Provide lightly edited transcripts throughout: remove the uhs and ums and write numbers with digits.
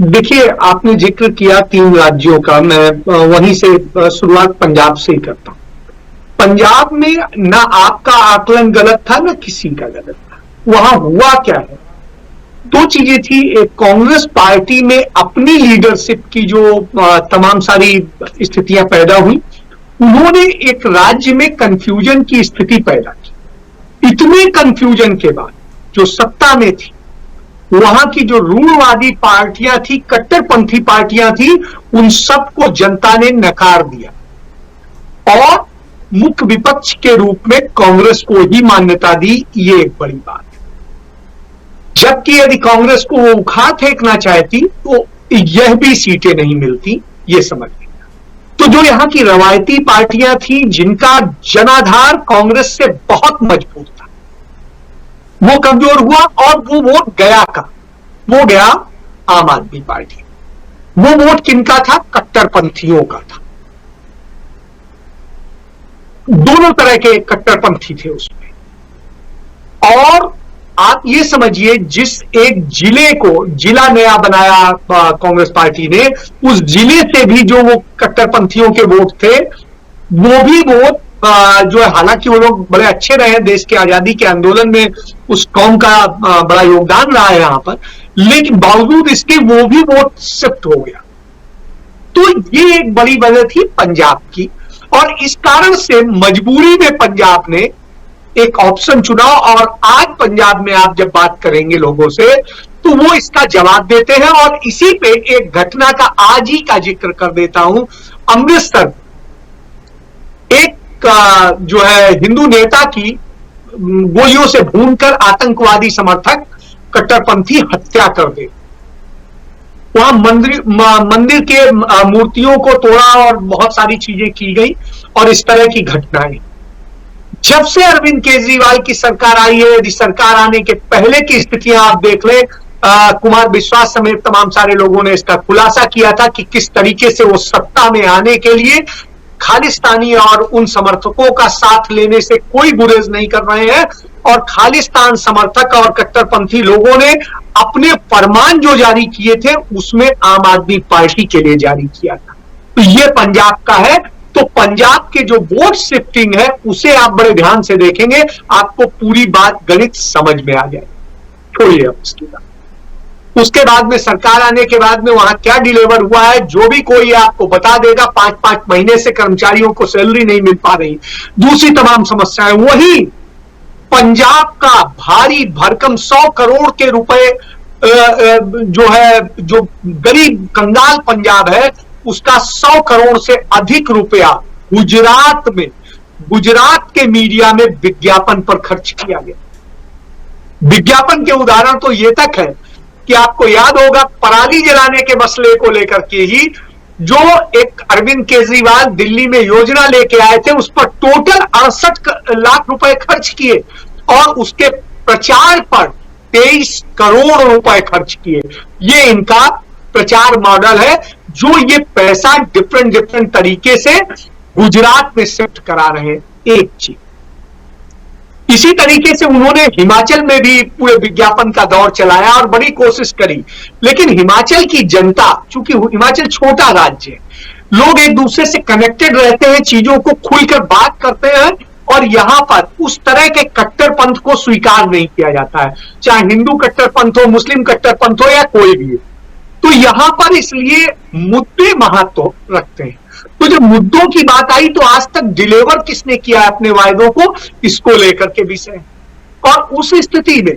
देखिए, आपने जिक्र किया 3 राज्यों का। मैं वहीं से शुरुआत पंजाब से ही करता हूं। पंजाब में ना आपका आकलन गलत था, ना किसी का गलत था। वहां हुआ क्या है, 2 चीजें थी। एक, कांग्रेस पार्टी में अपनी लीडरशिप की जो तमाम सारी स्थितियां पैदा हुई, उन्होंने एक राज्य में कंफ्यूजन की स्थिति पैदा की। इतने कंफ्यूजन के बाद जो सत्ता में थी, वहां की जो रूढ़वादी पार्टियां थी, कट्टरपंथी पार्टियां थी, उन सबको जनता ने नकार दिया और मुख्य विपक्ष के रूप में कांग्रेस को ही मान्यता दी। ये एक बड़ी बात है। जबकि यदि कांग्रेस को वो उखाड़ फेंकना चाहती तो यह भी सीटें नहीं मिलती, ये समझ लीजिए। तो जो यहां की रवायती पार्टियां थी, जिनका जनाधार कांग्रेस से बहुत मजबूत था, वो कमजोर हुआ और वो वोट गया का, वो गया आम आदमी पार्टी। वो वोट किनका था? कट्टरपंथियों का था। दोनों तरह के कट्टरपंथी थे उसमें। और आप ये समझिए, जिस एक जिले को जिला नया बनाया कांग्रेस पार्टी ने, उस जिले से भी जो वो कट्टरपंथियों के वोट थे, वो भी वोट जो है, हालांकि वो लोग बड़े अच्छे रहे देश के आजादी के आंदोलन में, उस कौम का बड़ा योगदान रहा है यहां पर, लेकिन बावजूद इसके वो भी वोट शिफ्ट हो गया। तो ये एक बड़ी वजह थी पंजाब की, और इस कारण से मजबूरी में पंजाब ने एक ऑप्शन चुना। और आज पंजाब में आप जब बात करेंगे लोगों से, तो वो इसका जवाब देते हैं। और इसी पे एक घटना का आज ही का जिक्र कर देता हूं। अमृतसर एक जो है हिंदू नेता की गोलियों से भूनकर आतंकवादी समर्थक कट्टरपंथी हत्या कर दे। वहां मंदिर के मूर्तियों को तोड़ा और बहुत सारी चीजें की गई, और इस तरह की घटनाएं जब से अरविंद केजरीवाल की सरकार आई है, यदि सरकार आने के पहले की स्थितियां आप देख लें, कुमार विश्वास समेत तमाम सारे लोगों ने इसका खुलासा किया था कि किस तरीके से वो सत्ता में आने के लिए खालिस्तानी और उन समर्थकों का साथ लेने से कोई गुरेज नहीं कर रहे हैं। और खालिस्तान समर्थक और कट्टरपंथी लोगों ने अपने फरमान जो जारी किए थे, उसमें आम आदमी पार्टी के लिए जारी किया था। तो ये पंजाब का है। तो पंजाब के जो वोट शिफ्टिंग है, उसे आप बड़े ध्यान से देखेंगे, आपको पूरी बात गणित समझ में आ जाए। छोड़िए अब उसकी बात। उसके बाद में सरकार आने के बाद में वहां क्या डिलीवर हुआ है, जो भी कोई आपको बता देगा। 5-5 महीने से कर्मचारियों को सैलरी नहीं मिल पा रही, दूसरी तमाम समस्याएं। वही पंजाब का भारी भरकम 100 करोड़ के रुपए जो है, जो गरीब कंगाल पंजाब है, उसका 100 करोड़ से अधिक रुपया गुजरात में, गुजरात के मीडिया में विज्ञापन पर खर्च किया गया। विज्ञापन के उदाहरण तो ये तक है कि आपको याद होगा, पराली जलाने के मसले को लेकर के ही जो एक अरविंद केजरीवाल दिल्ली में योजना लेके आए थे, उस पर टोटल 68 लाख रुपए खर्च किए और उसके प्रचार पर 23 करोड़ रुपए खर्च किए। ये इनका प्रचार मॉडल है, जो ये पैसा डिफरेंट तरीके से गुजरात में शिफ्ट करा रहे हैं। एक चीज इसी तरीके से उन्होंने हिमाचल में भी पूरे विज्ञापन का दौर चलाया और बड़ी कोशिश करी। लेकिन हिमाचल की जनता, चूंकि हिमाचल छोटा राज्य है, लोग एक दूसरे से कनेक्टेड रहते हैं, चीजों को खुलकर बात करते हैं, और यहां पर उस तरह के कट्टरपंथ को स्वीकार नहीं किया जाता है, चाहे हिंदू कट्टरपंथ हो, मुस्लिम कट्टरपंथ हो, या कोई भी हो। तो यहां पर इसलिए मुद्दे महत्व रखते हैं। तो जब मुद्दों की बात आई, तो आज तक डिलीवर किसने किया अपने वायदों को, इसको लेकर के विषय। और उस स्थिति में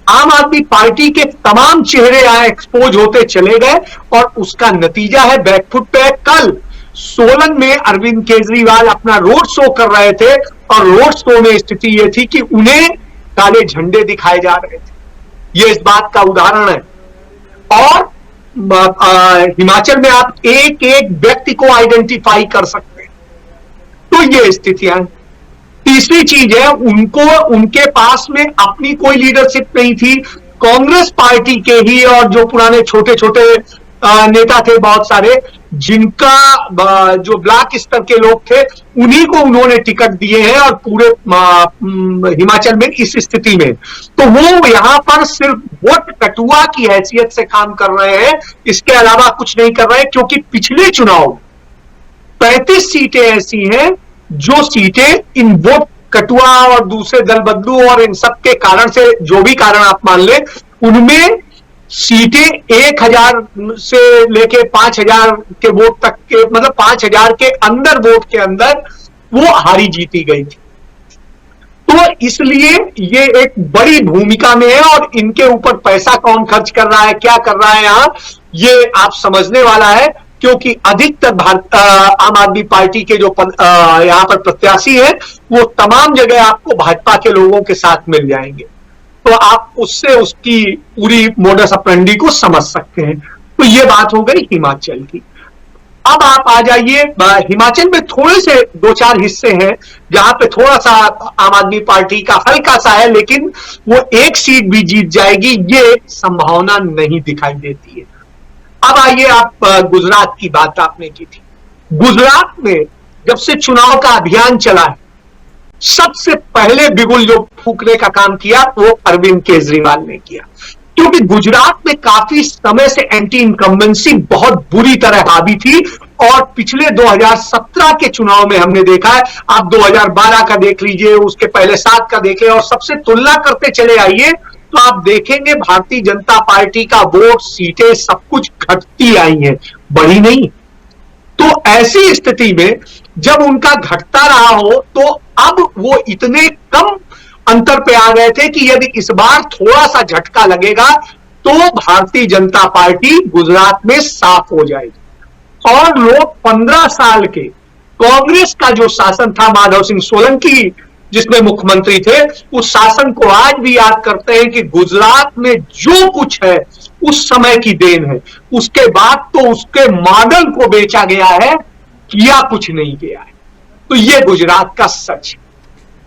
आम आदमी पार्टी के तमाम चेहरे यहां एक्सपोज होते चले गए, और उसका नतीजा है बैकफुट पे। कल सोलन में अरविंद केजरीवाल अपना रोड शो कर रहे थे, और रोड शो में स्थिति यह थी कि उन्हें काले झंडे दिखाए जा रहे थे। यह इस बात का उदाहरण है। और हिमाचल में आप एक एक व्यक्ति को आइडेंटिफाई कर सकते हैं। तो ये स्थितियां। तीसरी चीज है, उनके पास में अपनी कोई लीडरशिप नहीं थी। कांग्रेस पार्टी के ही और जो पुराने छोटे छोटे नेता थे बहुत सारे, जिनका जो ब्लॉक स्तर के लोग थे उन्हीं को उन्होंने टिकट दिए हैं, और पूरे हिमाचल में इस स्थिति में तो वो यहां पर सिर्फ वोट कटुआ की हैसियत से काम कर रहे हैं, इसके अलावा कुछ नहीं कर रहे हैं। क्योंकि पिछले चुनाव 35 सीटें ऐसी हैं जो सीटें इन वोट कटुआ और दूसरे दल बदलू और इन सब के कारण से, जो भी कारण आप मान ले, उनमें सीटें 1000 से लेके 5000 के वोट तक के, मतलब 5000 के अंदर वोट के अंदर वो हारी जीती गई थी। तो इसलिए ये एक बड़ी भूमिका में है, और इनके ऊपर पैसा कौन खर्च कर रहा है, क्या कर रहा है यहां, ये आप समझने वाला है। क्योंकि अधिकतर आम आदमी पार्टी के जो यहां पर प्रत्याशी है वो तमाम जगह आपको भाजपा के लोगों के साथ मिल जाएंगे, तो आप उससे उसकी पूरी मोडस ऑपरेंडी को समझ सकते हैं। तो ये बात हो गई हिमाचल की। अब आप आ जाइए, हिमाचल में थोड़े से 2-4 हिस्से हैं जहां पे थोड़ा सा आम आदमी पार्टी का हल्का सा है, लेकिन वो एक सीट भी जीत जाएगी ये संभावना नहीं दिखाई देती है। अब आइए, आप गुजरात की बात आपने की थी। गुजरात में जब से चुनाव का अभियान चला है, सबसे पहले बिगुल जो फूकने का काम किया वो अरविंद केजरीवाल ने किया। क्योंकि गुजरात में काफी समय से एंटी इनकम्बेंसी बहुत बुरी तरह हावी थी, और पिछले 2017 के चुनाव में हमने देखा है, आप 2012 का देख लीजिए, उसके पहले 7 का देखें, और सबसे तुलना करते चले आइए तो आप देखेंगे भारतीय जनता पार्टी का वोट, सीटें, सब कुछ घटती आई हैं, बढ़ी नहीं। तो ऐसी स्थिति में जब उनका घटता रहा हो, तो अब वो इतने कम अंतर पे आ गए थे कि यदि इस बार थोड़ा सा झटका लगेगा तो भारतीय जनता पार्टी गुजरात में साफ हो जाएगी। और लोग 15 साल के कांग्रेस का जो शासन था, माधव सिंह सोलंकी जिसमें मुख्यमंत्री थे, उस शासन को आज भी याद करते हैं कि गुजरात में जो कुछ है उस समय की देन है। उसके बाद तो उसके मॉडल को बेचा गया है, किया कुछ नहीं गया है। तो यह गुजरात का सच है।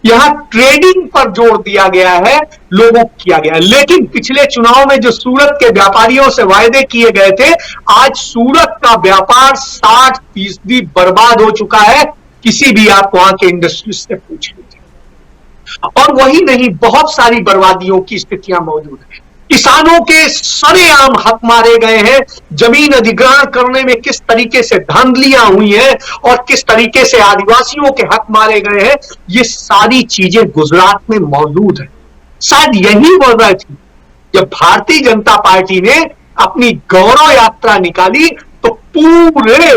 यहां ट्रेडिंग पर जोर दिया गया है, लोगों को किया गया है। लेकिन पिछले चुनाव में जो सूरत के व्यापारियों से वायदे किए गए थे, आज सूरत का व्यापार 60% बर्बाद हो चुका है। किसी भी आप वहां के इंडस्ट्री से पूछ लीजिए। और वही नहीं, बहुत सारी बर्बादियों की स्थितियां मौजूद है। किसानों के सरेआम हक मारे गए हैं, जमीन अधिग्रहण करने में किस तरीके से धांधलियां हुई हैं और किस तरीके से आदिवासियों के हक मारे गए हैं, ये सारी चीजें गुजरात में मौजूद है। शायद यही वजह थी जब भारतीय जनता पार्टी ने अपनी गौरव यात्रा निकाली तो पूरे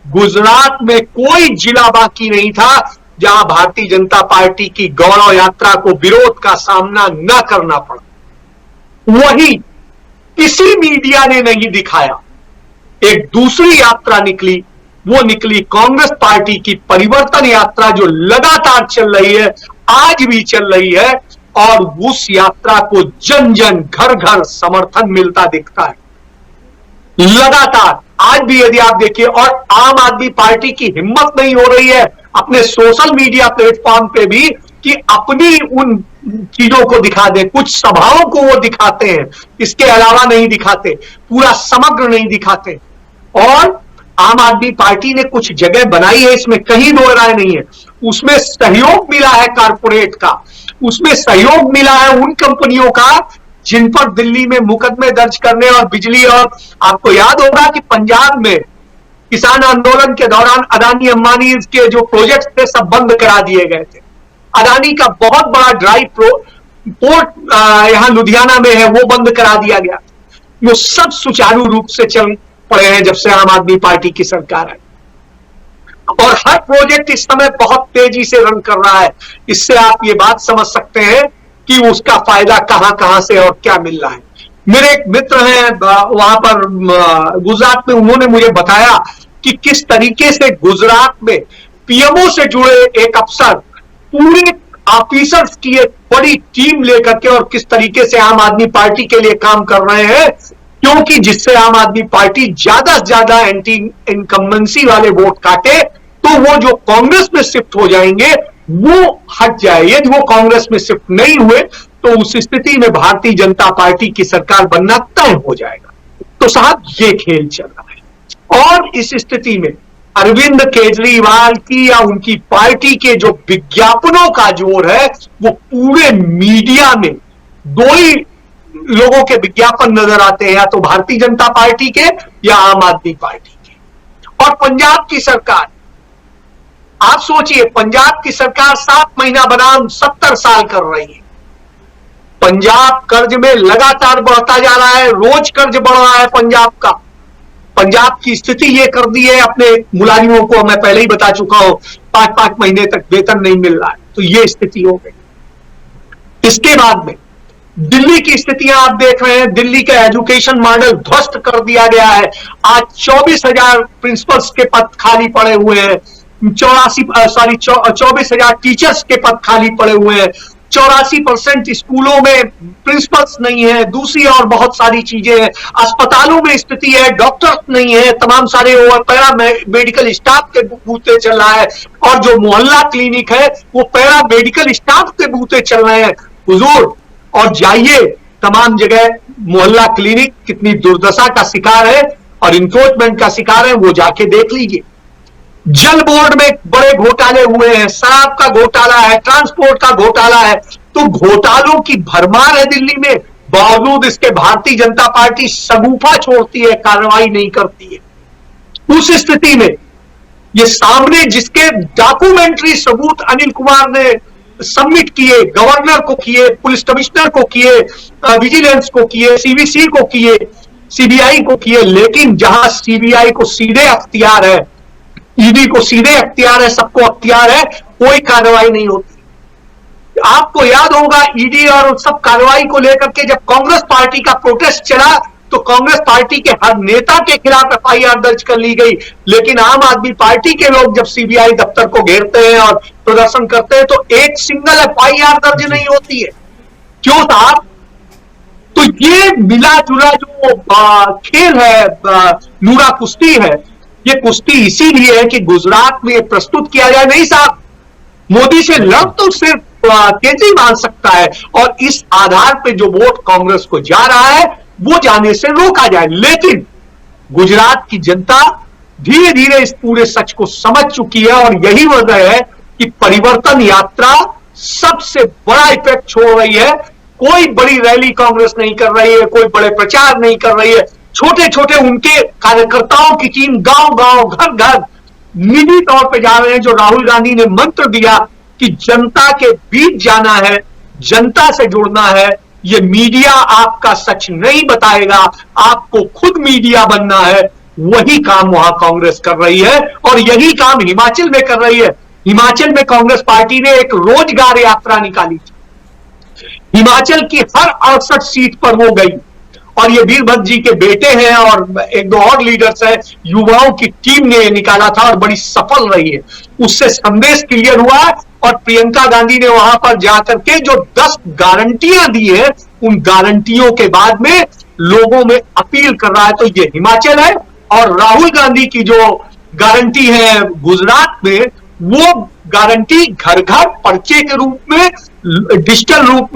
गुजरात में कोई जिला बाकी नहीं था जहां भारतीय जनता पार्टी की गौरव यात्रा को विरोध का सामना न करना पड़ा। वही किसी मीडिया ने नहीं दिखाया। एक दूसरी यात्रा निकली, वो निकली कांग्रेस पार्टी की परिवर्तन यात्रा, जो लगातार चल रही है, आज भी चल रही है, और उस यात्रा को जन जन घर घर समर्थन मिलता दिखता है लगातार। आज भी यदि आप देखिए, और आम आदमी पार्टी की हिम्मत नहीं हो रही है अपने सोशल मीडिया प्लेटफॉर्म पे भी कि अपनी उन चीजों को दिखा दे। कुछ सभाओं को वो दिखाते हैं, इसके अलावा नहीं दिखाते, पूरा समग्र नहीं दिखाते। और आम आदमी पार्टी ने कुछ जगह बनाई है, इसमें कहीं दो राय नहीं है। उसमें सहयोग मिला है कारपोरेट का, उसमें सहयोग मिला है उन कंपनियों का जिन पर दिल्ली में मुकदमे दर्ज करने और बिजली, और आपको याद होगा कि पंजाब में किसान आंदोलन के दौरान अदानी अंबानी के जो प्रोजेक्ट थे सब बंद करा दिए गए थे। अदानी का बहुत बड़ा ड्राई पोर्ट यहां लुधियाना में है, वो बंद करा दिया गया। वो सब सुचारू रूप से चल पड़े हैं जब से आम आदमी पार्टी की सरकार आई। और हर प्रोजेक्ट इस समय बहुत तेजी से रन कर रहा है। इससे आप ये बात समझ सकते हैं कि उसका फायदा कहां कहां से और क्या मिल रहा है। मेरे एक मित्र हैं वहां पर गुजरात में, उन्होंने मुझे बताया कि किस तरीके से गुजरात में पीएमओ से जुड़े एक अफसर पूरे ऑफिसर्स की एक बड़ी टीम लेकर के और किस तरीके से आम आदमी पार्टी के लिए काम कर रहे हैं, क्योंकि जिससे आम आदमी पार्टी ज्यादा से ज्यादा एंटी इनकम्बेंसी वाले वोट काटे तो वो जो कांग्रेस में शिफ्ट हो जाएंगे वो हट जाए। यदि वो कांग्रेस में शिफ्ट नहीं हुए तो उस स्थिति में भारतीय जनता पार्टी की सरकार बनना तय हो जाएगा। तो साहब ये खेल चल रहा है। और इस स्थिति में अरविंद केजरीवाल की या उनकी पार्टी के जो विज्ञापनों का जोर है, वो पूरे मीडिया में दो ही लोगों के विज्ञापन नजर आते हैं, या तो भारतीय जनता पार्टी के या आम आदमी पार्टी के। और पंजाब की सरकार, आप सोचिए, पंजाब की सरकार 7 महीना बनाम 70 साल कर रही है। पंजाब कर्ज में लगातार बढ़ता जा रहा है, रोज कर्ज बढ़ रहा है पंजाब का। पंजाब की स्थिति ये कर दी है, अपने मुलाजिमों को मैं पहले ही बता चुका हूं, 5-5 महीने तक वेतन नहीं मिल रहा है, तो ये स्थिति हो गई। इसके बाद में दिल्ली की स्थितियां आप देख रहे हैं, दिल्ली का एजुकेशन मॉडल ध्वस्त कर दिया गया है। आज 24,000 प्रिंसिपल्स के पद खाली पड़े हुए हैं, 24,000 टीचर्स के पद खाली पड़े हुए हैं, 84% स्कूलों में प्रिंसिपल्स नहीं है, दूसरी और बहुत सारी चीजें हैं। अस्पतालों में स्थिति है, डॉक्टर्स नहीं है, तमाम सारे ओवर पैरा मेडिकल स्टाफ के बूते चल रहा है, और जो मोहल्ला क्लिनिक है वो पैरा मेडिकल स्टाफ के बूते चल रहे हैं। हुजूर, और जाइए तमाम जगह मोहल्ला क्लिनिक कितनी दुर्दशा का शिकार है और इंक्रोचमेंट का शिकार है, वो जाके देख लीजिए। जल बोर्ड में बड़े घोटाले हुए हैं, शराब का घोटाला है, ट्रांसपोर्ट का घोटाला है, तो घोटालों की भरमार है दिल्ली में। बावजूद इसके भारतीय जनता पार्टी शगुफा छोड़ती है, कार्रवाई नहीं करती है। उस स्थिति में ये सामने जिसके डॉक्यूमेंट्री सबूत अनिल कुमार ने सबमिट किए, गवर्नर को किए, पुलिस कमिश्नर को किए, विजिलेंस को किए, सीवीसी को किए, सीबीआई को किए, लेकिन जहां सीबीआई को सीधे अख्तियार है, ईडी को सीधे अख्तियार है, सबको अख्तियार है, कोई कार्रवाई नहीं होती। आपको याद होगा ईडी और सब कार्रवाई को लेकर के जब कांग्रेस पार्टी का प्रोटेस्ट चला, तो कांग्रेस पार्टी के हर नेता के खिलाफ एफआईआर दर्ज कर ली गई, लेकिन आम आदमी पार्टी के लोग जब सीबीआई दफ्तर को घेरते हैं और प्रदर्शन करते हैं, तो एक सिंगल एफआईआर दर्ज नहीं होती है। क्यों साहब? तो ये मिला जुला जो खेल है, नूरा कुश्ती है, ये कुश्ती इसीलिए है कि गुजरात में प्रस्तुत किया जाए, नहीं साहब मोदी से लड़ तो सिर्फ केजरीवाल सकता है, और इस आधार पे जो वोट कांग्रेस को जा रहा है वो जाने से रोका जाए। लेकिन गुजरात की जनता धीरे धीरे इस पूरे सच को समझ चुकी है, और यही वजह है कि परिवर्तन यात्रा सबसे बड़ा इफेक्ट छोड़ रही है। कोई बड़ी रैली कांग्रेस नहीं कर रही है, कोई बड़े प्रचार नहीं कर रही है, छोटे छोटे उनके कार्यकर्ताओं की टीम गांव गांव घर घर निजी तौर पे जा रहे हैं। जो राहुल गांधी ने मंत्र दिया कि जनता के बीच जाना है, जनता से जुड़ना है, ये मीडिया आपका सच नहीं बताएगा, आपको खुद मीडिया बनना है, वही काम वहां कांग्रेस कर रही है, और यही काम हिमाचल में कर रही है। हिमाचल में कांग्रेस पार्टी ने एक रोजगार यात्रा निकाली थी, हिमाचल की हर 68 सीट पर वो गई, और ये वीरभद्र जी के बेटे हैं और एक दो और लीडर्स हैं, युवाओं की टीम ने ये निकाला था और बड़ी सफल रही है। उससे संदेश क्लियर हुआ, और प्रियंका गांधी ने वहां पर जाकर के जो 10 गारंटियां दी है, उन गारंटियों के बाद में लोगों में अपील कर रहा है। तो ये हिमाचल है, और राहुल गांधी की जो गारंटी है गुजरात में, वो गारंटी घर घर पर्चे के रूप में, डिजिटल रूप